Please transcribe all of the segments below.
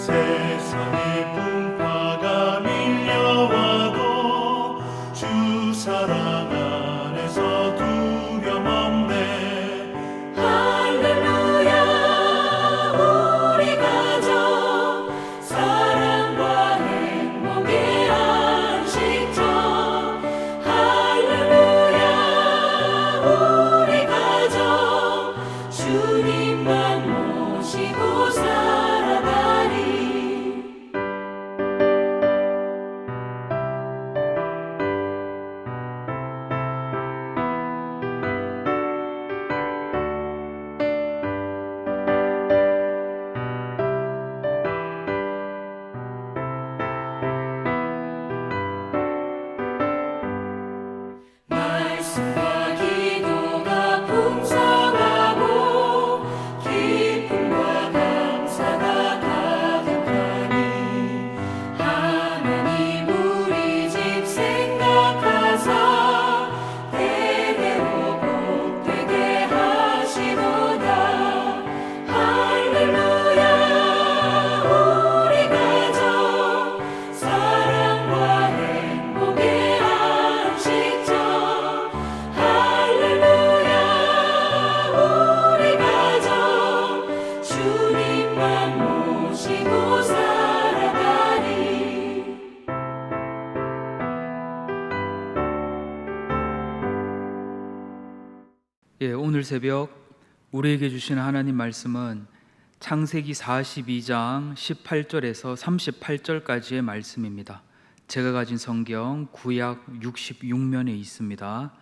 세상의 풍파가 밀려와도 주 사랑 안에서 두려움 없네. 할렐루야. 우리 가정 사랑과 행복의 안식처. 할렐루야. 우리 가정 주님만 모시고 살아가리. 말씀과 기도가 풍성하고 기쁨과 감사가 가득하니 하나님 우리 집 생각하사 대대로 복되게 하시도다. 할렐루야. 우리 가정 사랑과 행복의 안식처. 할렐루야. 우리 가정 주님만 모시고 살아가리. 오늘 새벽 우리에게 주신 하나님 말씀은 창세기 42장 18절에서 38절까지의 말씀입니다. 제가 가진 성경 구약 66면에 있습니다.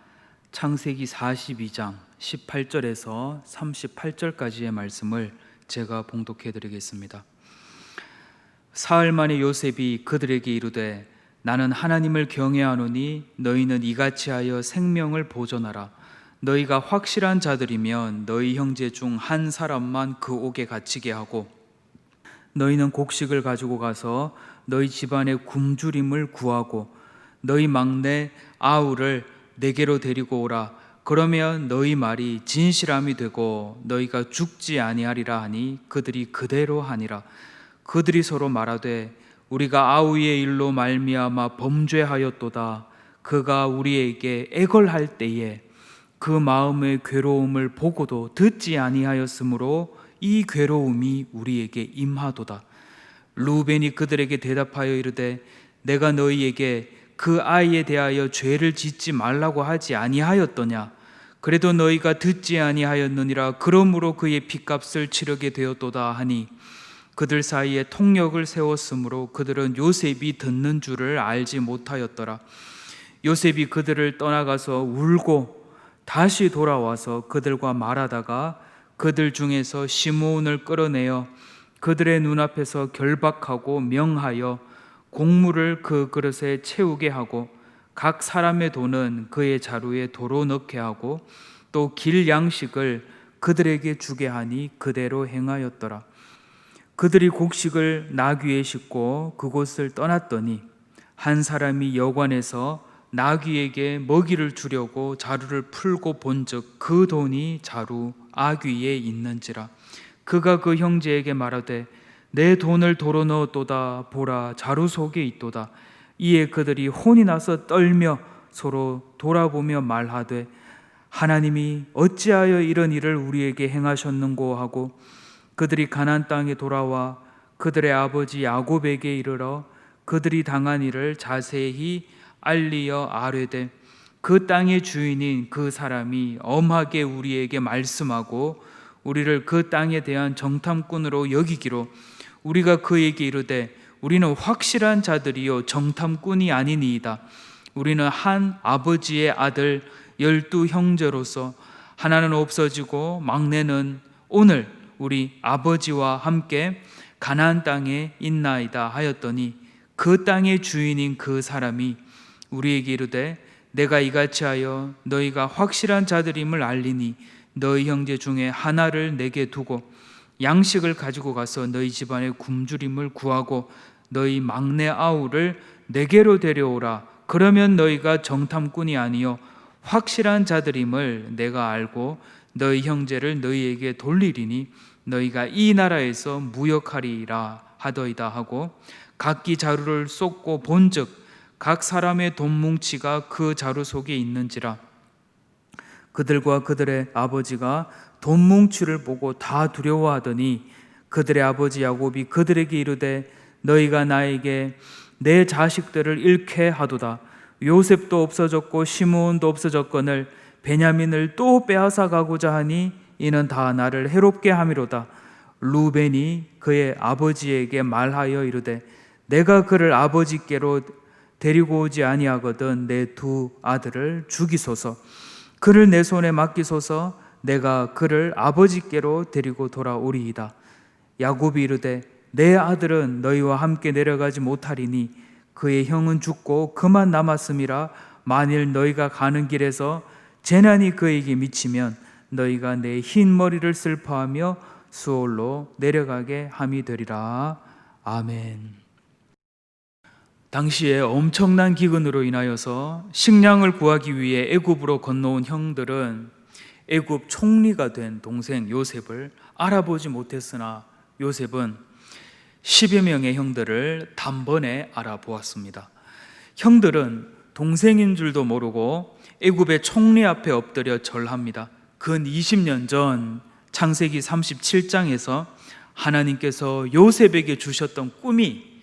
창세기 42장 18절에서 38절까지의 말씀을 제가 봉독해 드리겠습니다. 사흘 만에 요셉이 그들에게 이르되 나는 하나님을 경외하노니 너희는 이같이 하여 생명을 보존하라. 너희가 확실한 자들이면 너희 형제 중 한 사람만 그 옥에 갇히게 하고 너희는 곡식을 가지고 가서 너희 집안의 굶주림을 구하고 너희 막내 아우를 내게로 데리고 오라. 그러면 너희 말이 진실함이 되고 너희가 죽지 아니하리라 하니 그들이 그대로 하니라. 그들이 서로 말하되 우리가 아우의 일로 말미암아 범죄하였도다. 그가 우리에게 애걸할 때에 그 마음의 괴로움을 보고도 듣지 아니하였으므로 이 괴로움이 우리에게 임하도다. 루벤이 그들에게 대답하여 이르되 내가 너희에게 그 아이에 대하여 죄를 짓지 말라고 하지 아니하였더냐. 그래도 너희가 듣지 아니하였느니라. 그러므로 그의 핏값을 치르게 되었도다 하니 그들 사이에 통역을 세웠으므로 그들은 요셉이 듣는 줄을 알지 못하였더라. 요셉이 그들을 떠나가서 울고 다시 돌아와서 그들과 말하다가 그들 중에서 시므온을 끌어내어 그들의 눈앞에서 결박하고 명하여 곡물을 그 그릇에 채우게 하고 각 사람의 돈은 그의 자루에 도로 넣게 하고 또 길 양식을 그들에게 주게 하니 그대로 행하였더라. 그들이 곡식을 나귀에 싣고 그곳을 떠났더니 한 사람이 여관에서 나귀에게 먹이를 주려고 자루를 풀고 본즉 그 돈이 자루 아귀에 있는지라. 그가 그 형제에게 말하되 내 돈을 도로 넣었도다. 보라, 자루 속에 있도다. 이에 그들이 혼이 나서 떨며 서로 돌아보며 말하되 하나님이 어찌하여 이런 일을 우리에게 행하셨는고 하고 그들이 가나안 땅에 돌아와 그들의 아버지 야곱에게 이르러 그들이 당한 일을 자세히 알리어 아뢰되 그 땅의 주인인 그 사람이 엄하게 우리에게 말씀하고 우리를 그 땅에 대한 정탐꾼으로 여기기로 우리가 그에게 이르되 우리는 확실한 자들이요 정탐꾼이 아니니이다. 우리는 한 아버지의 아들 12 형제로서 하나는 없어지고 막내는 오늘 우리 아버지와 함께 가나안 땅에 있나이다 하였더니 그 땅의 주인인 그 사람이 우리에게 이르되 내가 이같이 하여 너희가 확실한 자들임을 알리니 너희 형제 중에 하나를 내게 두고 양식을 가지고 가서 너희 집안의 굶주림을 구하고 너희 막내 아우를 내게로 데려오라. 그러면 너희가 정탐꾼이 아니요 확실한 자들임을 내가 알고 너희 형제를 너희에게 돌리리니 너희가 이 나라에서 무역하리라 하더이다 하고 각기 자루를 쏟고 본즉 각 사람의 돈 뭉치가 그 자루 속에 있는지라. 그들과 그들의 아버지가 돈 뭉치를 보고 다 두려워하더니 그들의 아버지 야곱이 그들에게 이르되 너희가 나에게 내 자식들을 잃게 하도다. 요셉도 없어졌고 시므온도 없어졌거늘 베냐민을 또 빼앗아 가고자 하니 이는 다 나를 해롭게 함이로다. 루벤이 그의 아버지에게 말하여 이르되 내가 그를 아버지께로 데리고 오지 아니하거든 내 두 아들을 죽이소서. 그를 내 손에 맡기소서. 내가 그를 아버지께로 데리고 돌아오리이다. 야곱이 이르되 내 아들은 너희와 함께 내려가지 못하리니 그의 형은 죽고 그만 남았음이라. 만일 너희가 가는 길에서 재난이 그에게 미치면 너희가 내 흰 머리를 슬퍼하며 수올로 내려가게 함이 되리라. 아멘. 당시에 엄청난 기근으로 인하여서 식량을 구하기 위해 애굽으로 건너온 형들은 애굽 총리가 된 동생 요셉을 알아보지 못했으나 요셉은 10여 명의 형들을 단번에 알아보았습니다. 형들은 동생인 줄도 모르고 애굽의 총리 앞에 엎드려 절합니다. 근 20년 전 창세기 37장에서 하나님께서 요셉에게 주셨던 꿈이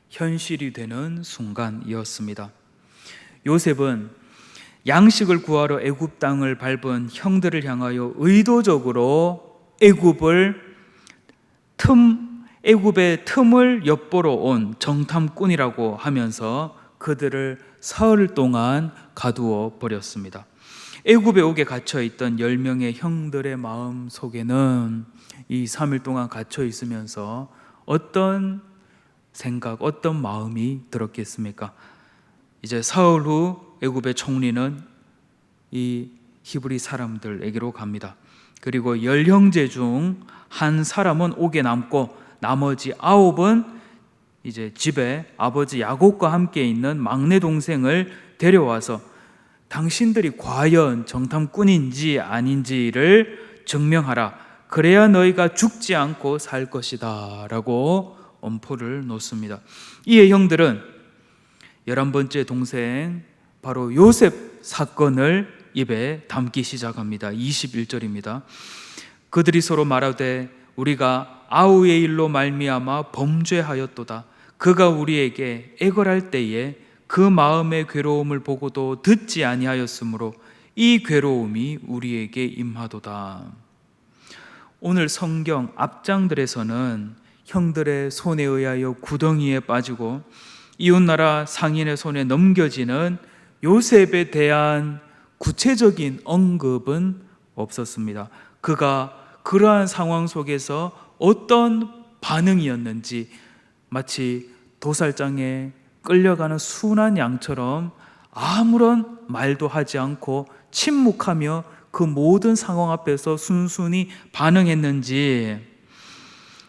현실이 되는 순간이었습니다. 요셉은 양식을 구하러 애굽 땅을 밟은 형들을 향하여 의도적으로 애굽의 틈을 엿보러 온 정탐꾼이라고 하면서 그들을 사흘 동안 가두어 버렸습니다. 애굽에 오게 갇혀 있던 10명의 형들의 마음 속에는 이 3일 동안 갇혀 있으면서 어떤 생각, 어떤 마음이 들었겠습니까? 이제 사흘 후 애굽의 총리는 이 히브리 사람들에게로 갑니다. 그리고 10형제 중 한 사람은 옥에 남고 나머지 9은 이제 집에 아버지 야곱과 함께 있는 막내 동생을 데려와서 당신들이 과연 정탐꾼인지 아닌지를 증명하라. 그래야 너희가 죽지 않고 살 것이다 라고 엄포를 놓습니다. 이에 형들은 11번째 동생 바로 요셉 사건을 입에 담기 시작합니다. 21절입니다. 그들이 서로 말하되 우리가 아우의 일로 말미암아 범죄하였도다. 그가 우리에게 애걸할 때에 그 마음의 괴로움을 보고도 듣지 아니하였으므로 이 괴로움이 우리에게 임하도다. 오늘 성경 앞장들에서는 형들의 손에 의하여 구덩이에 빠지고 이웃나라 상인의 손에 넘겨지는 요셉에 대한 구체적인 언급은 없었습니다. 그가 그러한 상황 속에서 어떤 반응이었는지 마치 도살장에 끌려가는 순한 양처럼 아무런 말도 하지 않고 침묵하며 그 모든 상황 앞에서 순순히 반응했는지,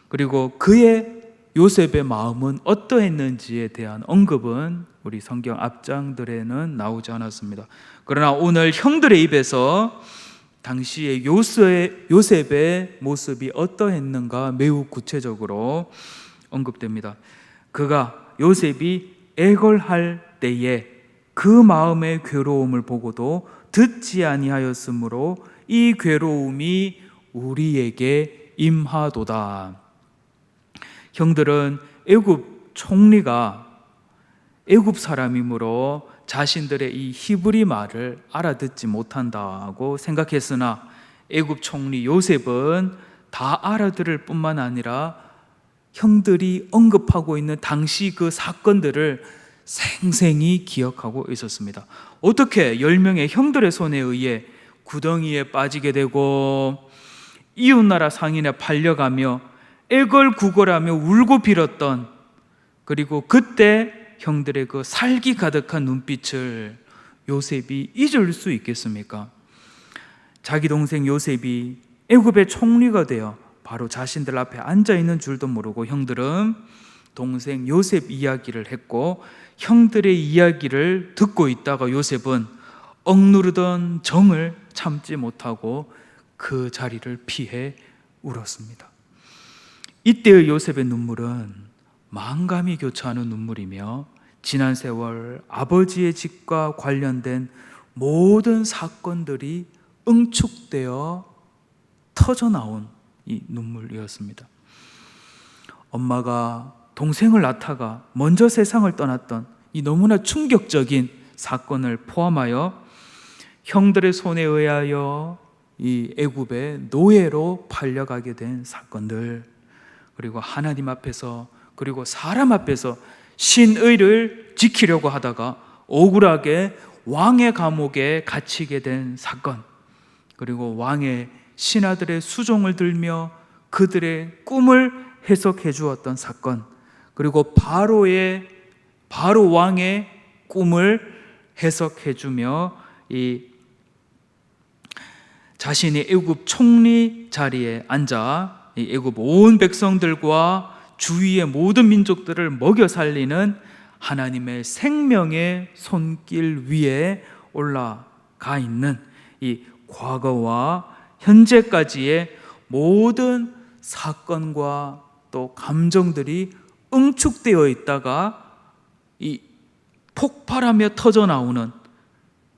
그리고 그의 요셉의 마음은 어떠했는지에 대한 언급은 우리 성경 앞장들에는 나오지 않았습니다. 그러나 오늘 형들의 입에서 당시의 요셉의 모습이 어떠했는가 매우 구체적으로 언급됩니다. 요셉이 애걸할 때에 그 마음의 괴로움을 보고도 듣지 아니하였으므로 이 괴로움이 우리에게 임하도다. 형들은 애굽 총리가 애굽 사람이므로 자신들의 이 히브리 말을 알아듣지 못한다고 생각했으나 애굽 총리 요셉은 다 알아들을 뿐만 아니라 형들이 언급하고 있는 당시 그 사건들을 생생히 기억하고 있었습니다. 어떻게 10명의 형들의 손에 의해 구덩이에 빠지게 되고 이웃나라 상인에 팔려가며 애걸구걸하며 울고 빌었던, 그리고 그때 형들의 그 살기 가득한 눈빛을 요셉이 잊을 수 있겠습니까? 자기 동생 요셉이 애굽의 총리가 되어 바로 자신들 앞에 앉아있는 줄도 모르고 형들은 동생 요셉 이야기를 했고, 형들의 이야기를 듣고 있다가 요셉은 억누르던 정을 참지 못하고 그 자리를 피해 울었습니다. 이때의 요셉의 눈물은 만감이 교차하는 눈물이며 지난 세월 아버지의 집과 관련된 모든 사건들이 응축되어 터져나온 이 눈물이었습니다. 엄마가 동생을 낳다가 먼저 세상을 떠났던 이 너무나 충격적인 사건을 포함하여 형들의 손에 의하여 이 애굽의 노예로 팔려가게 된 사건들, 그리고 하나님 앞에서 그리고 사람 앞에서 신의를 지키려고 하다가 억울하게 왕의 감옥에 갇히게 된 사건, 그리고 왕의 신하들의 수종을 들며 그들의 꿈을 해석해 주었던 사건, 그리고 바로 왕의 꿈을 해석해 주며 이 자신이 애굽 총리 자리에 앉아 이 애굽 온 백성들과 주위의 모든 민족들을 먹여 살리는 하나님의 생명의 손길 위에 올라가 있는 이 과거와 현재까지의 모든 사건과 또 감정들이 응축되어 있다가 이 폭발하며 터져 나오는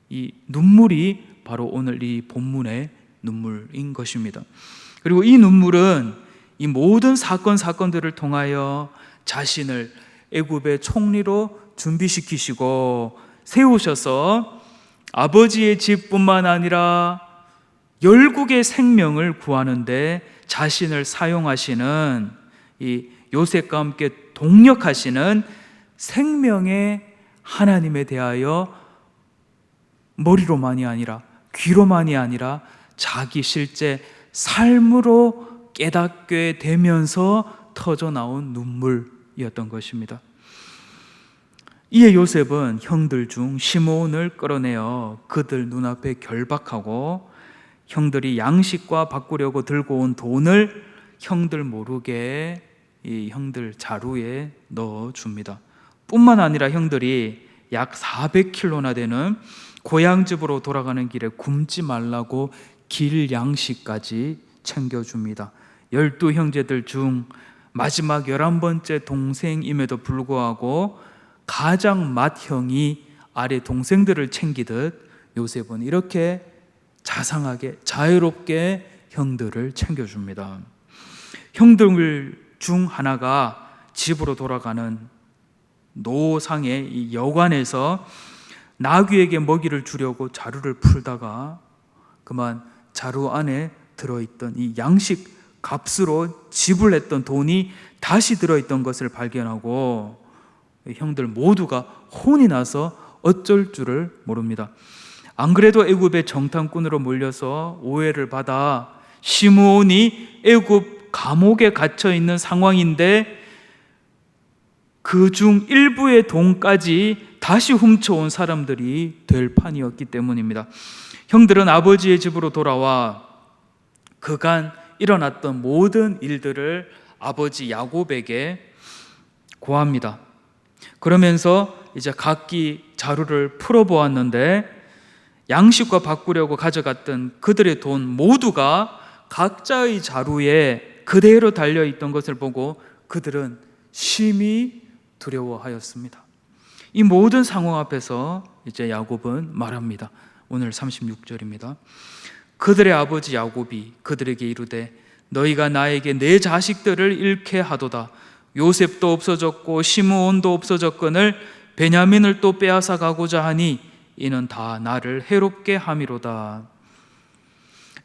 이 눈물이 바로 오늘 이 본문의 눈물인 것입니다. 그리고 이 눈물은 이 모든 사건들을 통하여 자신을 애굽의 총리로 준비시키시고 세우셔서 아버지의 집뿐만 아니라 열국의 생명을 구하는데 자신을 사용하시는 이 요셉과 함께 동력하시는 생명의 하나님에 대하여 머리로만이 아니라 귀로만이 아니라 자기 실제 삶으로 깨닫게 되면서 터져 나온 눈물이었던 것입니다. 이에 요셉은 형들 중 시므온을 끌어내어 그들 눈앞에 결박하고 형들이 양식과 바꾸려고 들고 온 돈을 형들 모르게 이 형들 자루에 넣어줍니다. 뿐만 아니라 형들이 약 400kg나 되는 고향집으로 돌아가는 길에 굶지 말라고 길 양식까지 챙겨줍니다. 12형제들 중 마지막 11번째 동생임에도 불구하고 가장 맏형이 아래 동생들을 챙기듯 요셉은 이렇게 자상하게 자유롭게 형들을 챙겨줍니다. 형들 중 하나가 집으로 돌아가는 노상의 이 여관에서 나귀에게 먹이를 주려고 자루를 풀다가 그만 자루 안에 들어있던 이 양식 값으로 지불했던 돈이 다시 들어있던 것을 발견하고 형들 모두가 혼이 나서 어쩔 줄을 모릅니다. 안 그래도 애굽의 정탐꾼으로 몰려서 오해를 받아 시므온이 애굽 감옥에 갇혀 있는 상황인데 그 중 일부의 돈까지 다시 훔쳐온 사람들이 될 판이었기 때문입니다. 형들은 아버지의 집으로 돌아와 그간 일어났던 모든 일들을 아버지 야곱에게 고합니다. 그러면서 이제 각기 자루를 풀어보았는데 양식과 바꾸려고 가져갔던 그들의 돈 모두가 각자의 자루에 그대로 달려있던 것을 보고 그들은 심히 두려워하였습니다. 이 모든 상황 앞에서 이제 야곱은 말합니다. 오늘 36절입니다. 그들의 아버지 야곱이 그들에게 이르되 너희가 나에게 내 자식들을 잃게 하도다. 요셉도 없어졌고 시므온도 없어졌거늘 베냐민을 또 빼앗아 가고자 하니 이는 다 나를 해롭게 함이로다.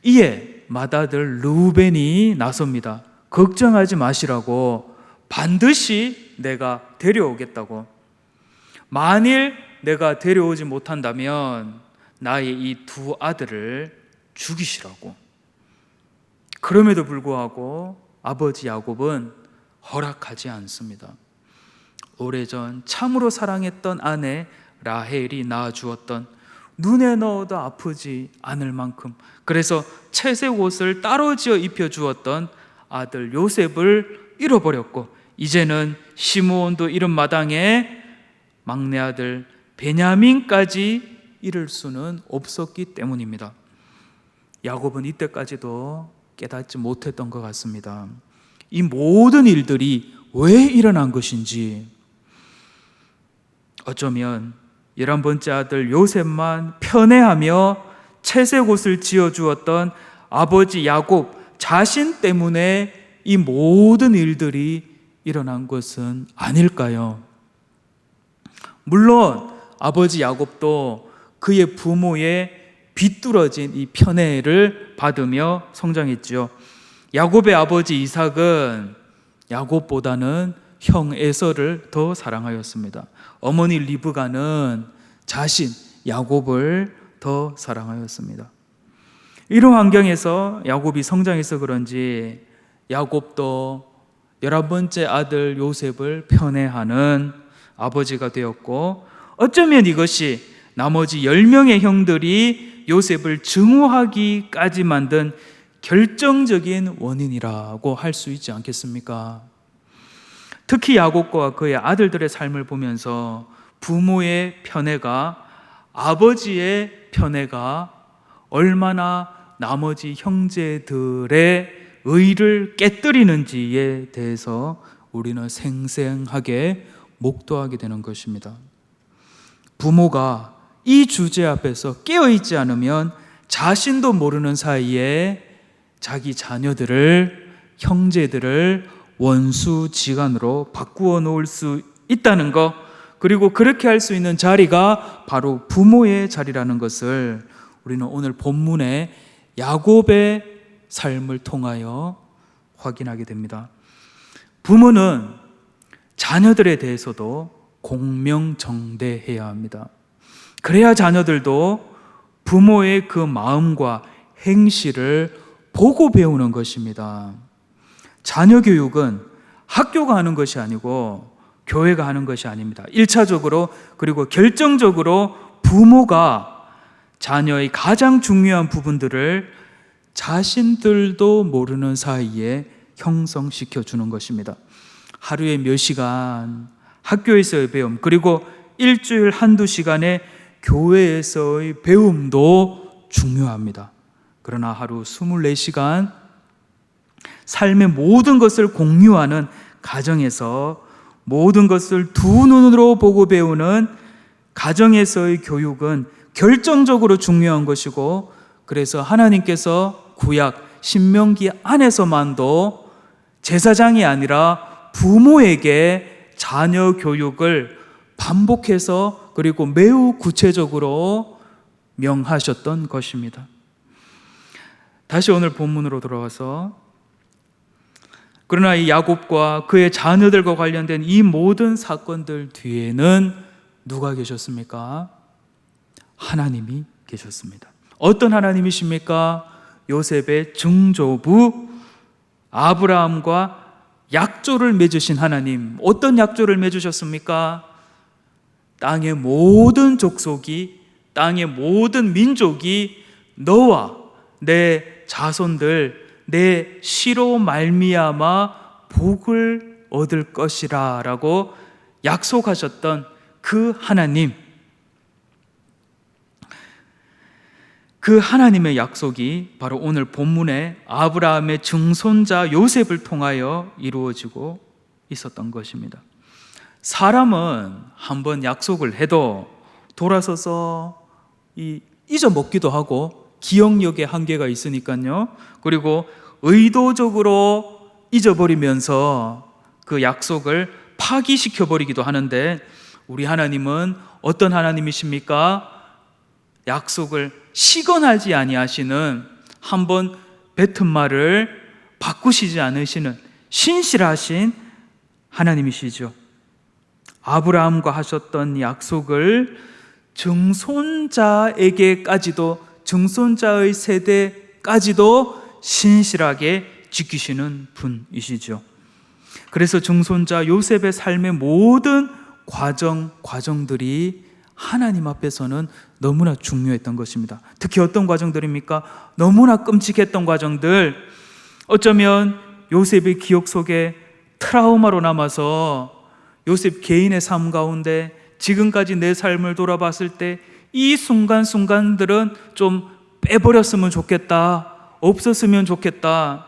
이에 맏아들 르우벤이 나섭니다. 걱정하지 마시라고, 반드시 내가 데려오겠다고. 만일 내가 데려오지 못한다면 나의 이 두 아들을 죽이시라고. 그럼에도 불구하고 아버지 야곱은 허락하지 않습니다. 오래전 참으로 사랑했던 아내 라헬이 낳아주었던 눈에 넣어도 아프지 않을 만큼, 그래서 채색 옷을 따로 지어 입혀주었던 아들 요셉을 잃어버렸고 이제는 시므온도 잃은 마당에 막내 아들 베냐민까지 잃을 수는 없었기 때문입니다. 야곱은 이때까지도 깨닫지 못했던 것 같습니다. 이 모든 일들이 왜 일어난 것인지, 어쩌면 11번째 아들 요셉만 편애하며 채색 옷을 지어주었던 아버지 야곱 자신 때문에 이 모든 일들이 일어난 것은 아닐까요? 물론 아버지 야곱도 그의 부모의 비뚤어진 이 편애를 받으며 성장했죠. 야곱의 아버지 이삭은 야곱보다는 형 에서를 더 사랑하였습니다. 어머니 리브가는 자신 야곱을 더 사랑하였습니다. 이런 환경에서 야곱이 성장해서 그런지 야곱도 11번째 아들 요셉을 편애하는 아버지가 되었고, 어쩌면 이것이 나머지 10명의 형들이 요셉을 증오하기까지 만든 결정적인 원인이라고 할 수 있지 않겠습니까? 특히 야곱과 그의 아들들의 삶을 보면서 부모의 편애가, 아버지의 편애가 얼마나 나머지 형제들의 의를 깨뜨리는지에 대해서 우리는 생생하게 목도하게 되는 것입니다. 부모가 이 주제 앞에서 깨어있지 않으면 자신도 모르는 사이에 자기 자녀들을, 형제들을 원수지간으로 바꾸어 놓을 수 있다는 것, 그리고 그렇게 할 수 있는 자리가 바로 부모의 자리라는 것을 우리는 오늘 본문의 야곱의 삶을 통하여 확인하게 됩니다. 부모는 자녀들에 대해서도 공명정대해야 합니다. 그래야 자녀들도 부모의 그 마음과 행실을 보고 배우는 것입니다. 자녀 교육은 학교가 하는 것이 아니고 교회가 하는 것이 아닙니다. 1차적으로 그리고 결정적으로 부모가 자녀의 가장 중요한 부분들을 자신들도 모르는 사이에 형성시켜 주는 것입니다. 하루에 몇 시간 학교에서의 배움, 그리고 일주일 한두 시간의 교회에서의 배움도 중요합니다. 그러나 하루 24시간 삶의 모든 것을 공유하는 가정에서 모든 것을 두 눈으로 보고 배우는 가정에서의 교육은 결정적으로 중요한 것이고, 그래서 하나님께서 구약 신명기 안에서만도 제사장이 아니라 부모에게 자녀 교육을 반복해서 그리고 매우 구체적으로 명하셨던 것입니다. 다시 오늘 본문으로 돌아와서, 그러나 이 야곱과 그의 자녀들과 관련된 이 모든 사건들 뒤에는 누가 계셨습니까? 하나님이 계셨습니다. 어떤 하나님이십니까? 요셉의 증조부 아브라함과 약조를 맺으신 하나님. 어떤 약조를 맺으셨습니까? 땅의 모든 족속이, 땅의 모든 민족이 너와 내 자손들, 내 씨로 말미암아 복을 얻을 것이라 라고 약속하셨던 그 하나님, 그 하나님의 약속이 바로 오늘 본문에 아브라함의 증손자 요셉을 통하여 이루어지고 있었던 것입니다. 사람은 한번 약속을 해도 돌아서서 잊어먹기도 하고 기억력에 한계가 있으니까요. 그리고 의도적으로 잊어버리면서 그 약속을 파기시켜버리기도 하는데, 우리 하나님은 어떤 하나님이십니까? 약속을 시건하지 아니하시는, 한번 뱉은 말을 바꾸시지 않으시는 신실하신 하나님이시죠. 아브라함과 하셨던 약속을 증손자에게까지도, 증손자의 세대까지도 신실하게 지키시는 분이시죠. 그래서 증손자 요셉의 삶의 모든 과정들이 하나님 앞에서는 너무나 중요했던 것입니다. 특히 어떤 과정들입니까? 너무나 끔찍했던 과정들, 어쩌면 요셉의 기억 속에 트라우마로 남아서 요셉 개인의 삶 가운데 지금까지 내 삶을 돌아봤을 때 이 순간순간들은 좀 빼버렸으면 좋겠다, 없었으면 좋겠다,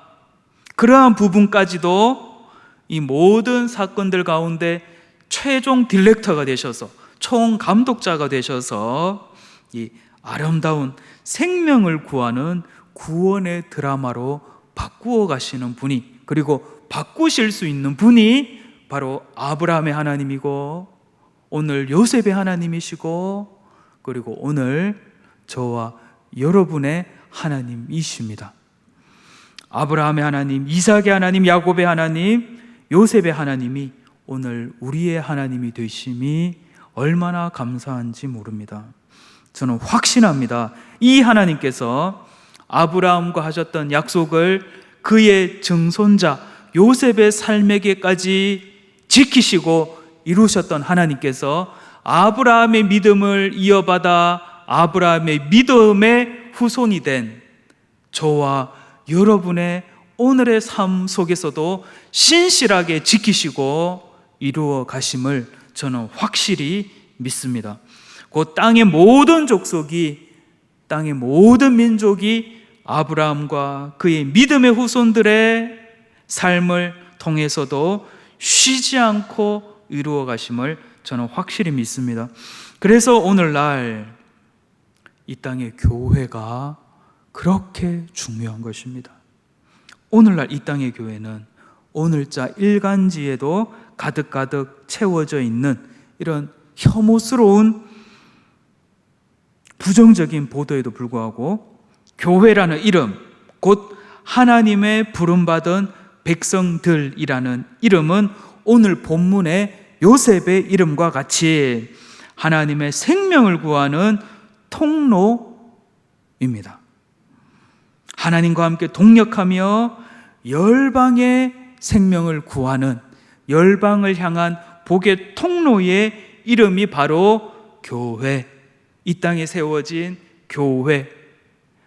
그러한 부분까지도 이 모든 사건들 가운데 최종 딜렉터가 되셔서 총 감독자가 되셔서 이 아름다운 생명을 구하는 구원의 드라마로 바꾸어 가시는 분이, 그리고 바꾸실 수 있는 분이 바로 아브라함의 하나님이고, 오늘 요셉의 하나님이시고, 그리고 오늘 저와 여러분의 하나님이십니다. 아브라함의 하나님, 이삭의 하나님, 야곱의 하나님, 요셉의 하나님이 오늘 우리의 하나님이 되심이 얼마나 감사한지 모릅니다. 저는 확신합니다. 이 하나님께서 아브라함과 하셨던 약속을 그의 증손자 요셉의 삶에게까지 지키시고 이루셨던 하나님께서 아브라함의 믿음을 이어받아 아브라함의 믿음의 후손이 된 저와 여러분의 오늘의 삶 속에서도 신실하게 지키시고 이루어 가심을 저는 확실히 믿습니다. 그 땅의 모든 족속이, 땅의 모든 민족이 아브라함과 그의 믿음의 후손들의 삶을 통해서도 쉬지 않고 이루어 가심을 저는 확실히 믿습니다. 그래서 오늘날 이 땅의 교회가 그렇게 중요한 것입니다. 오늘날 이 땅의 교회는 오늘자 일간지에도 가득가득 채워져 있는 이런 혐오스러운 부정적인 보도에도 불구하고 교회라는 이름, 곧 하나님의 부름받은 백성들이라는 이름은 오늘 본문의 요셉의 이름과 같이 하나님의 생명을 구하는 통로입니다. 하나님과 함께 동력하며 열방의 생명을 구하는, 열방을 향한 복의 통로의 이름이 바로 교회, 이 땅에 세워진 교회,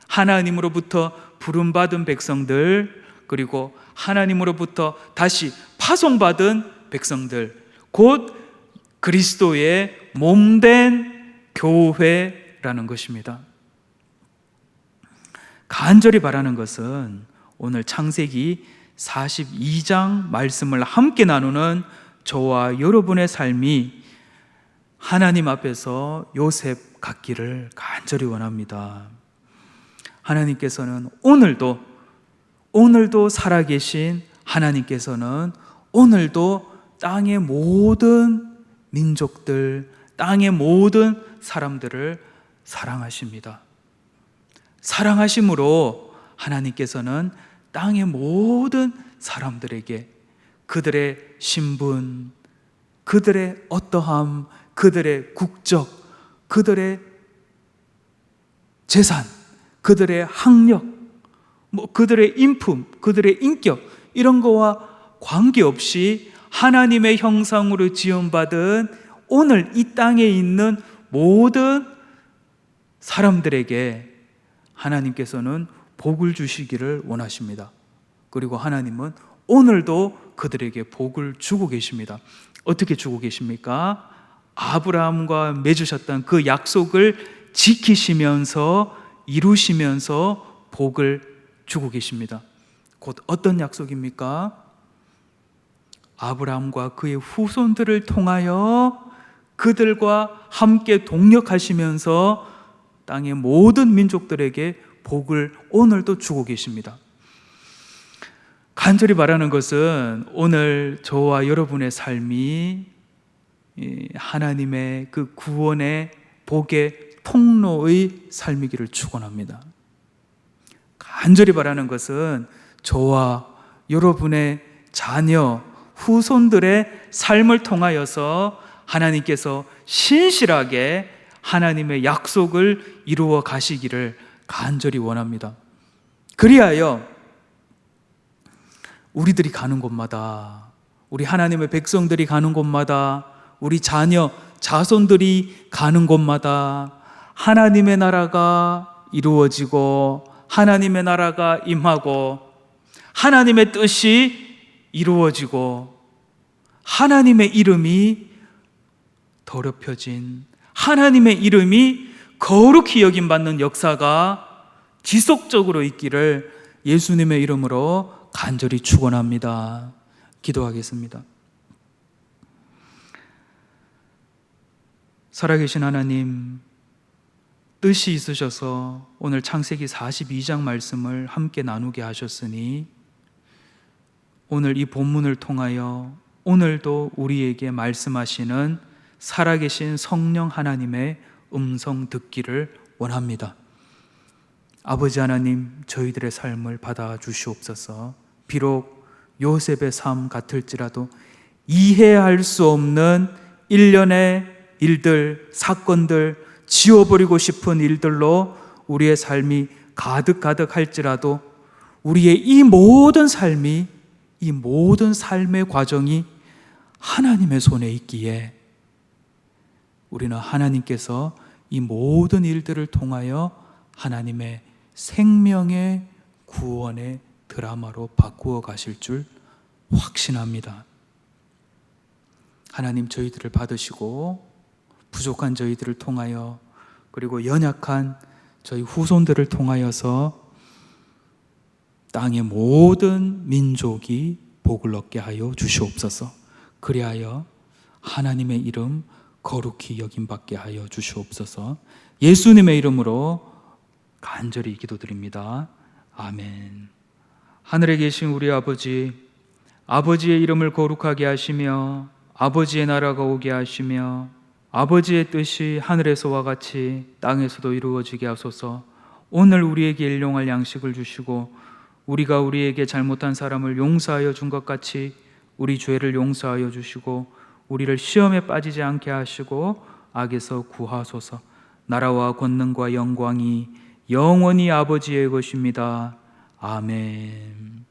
하나님으로부터 부름받은 백성들, 그리고 하나님으로부터 다시 파송받은 백성들, 곧 그리스도의 몸된 교회라는 것입니다. 간절히 바라는 것은 오늘 창세기 42장 말씀을 함께 나누는 저와 여러분의 삶이 하나님 앞에서 요셉 같기를 간절히 원합니다. 하나님께서는 오늘도 살아계신 하나님께서는 오늘도 땅의 모든 민족들, 땅의 모든 사람들을 사랑하십니다. 사랑하심으로 하나님께서는 땅의 모든 사람들에게 그들의 신분, 그들의 어떠함, 그들의 국적, 그들의 재산, 그들의 학력, 그들의 인품, 그들의 인격, 이런 거와 관계없이 하나님의 형상으로 지음받은 오늘 이 땅에 있는 모든 사람들에게 하나님께서는 복을 주시기를 원하십니다. 그리고 하나님은 오늘도 그들에게 복을 주고 계십니다. 어떻게 주고 계십니까? 아브라함과 맺으셨던 그 약속을 지키시면서 이루시면서 복을 주고 계십니다. 곧 어떤 약속입니까? 아브라함과 그의 후손들을 통하여 그들과 함께 동력하시면서 땅의 모든 민족들에게 복을 오늘도 주고 계십니다. 간절히 바라는 것은 오늘 저와 여러분의 삶이 하나님의 그 구원의 복의 통로의 삶이기를 축원합니다. 간절히 바라는 것은 저와 여러분의 자녀, 후손들의 삶을 통하여서 하나님께서 신실하게 하나님의 약속을 이루어 가시기를 간절히 원합니다. 그리하여 우리들이 가는 곳마다, 우리 하나님의 백성들이 가는 곳마다, 우리 자녀, 자손들이 가는 곳마다 하나님의 나라가 이루어지고 하나님의 나라가 임하고 하나님의 뜻이 이루어지고 하나님의 이름이 더럽혀진, 하나님의 이름이 거룩히 여김받는 역사가 지속적으로 있기를 예수님의 이름으로 간절히 축원합니다. 기도하겠습니다. 살아계신 하나님, 뜻이 있으셔서 오늘 창세기 42장 말씀을 함께 나누게 하셨으니 오늘 이 본문을 통하여 오늘도 우리에게 말씀하시는 살아계신 성령 하나님의 음성 듣기를 원합니다. 아버지 하나님, 저희들의 삶을 받아주시옵소서. 비록 요셉의 삶 같을지라도 이해할 수 없는 일련의 일들, 사건들, 지워버리고 싶은 일들로 우리의 삶이 가득 할지라도 우리의 이 모든 삶의 과정이 하나님의 손에 있기에 우리는 하나님께서 이 모든 일들을 통하여 하나님의 생명의 구원의 드라마로 바꾸어 가실 줄 확신합니다. 하나님, 저희들을 받으시고 부족한 저희들을 통하여 그리고 연약한 저희 후손들을 통하여서 땅의 모든 민족이 복을 얻게 하여 주시옵소서. 그리하여 하나님의 이름 거룩히 여김받게 하여 주시옵소서. 예수님의 이름으로 간절히 기도드립니다. 아멘. 하늘에 계신 우리 아버지, 아버지의 이름을 거룩하게 하시며 아버지의 나라가 오게 하시며 아버지의 뜻이 하늘에서와 같이 땅에서도 이루어지게 하소서. 오늘 우리에게 일용할 양식을 주시고 우리가 우리에게 잘못한 사람을 용서하여 준 것 같이 우리 죄를 용서하여 주시고 우리를 시험에 빠지지 않게 하시고 악에서 구하소서. 나라와 권능과 영광이 영원히 아버지의 것입니다. 아멘.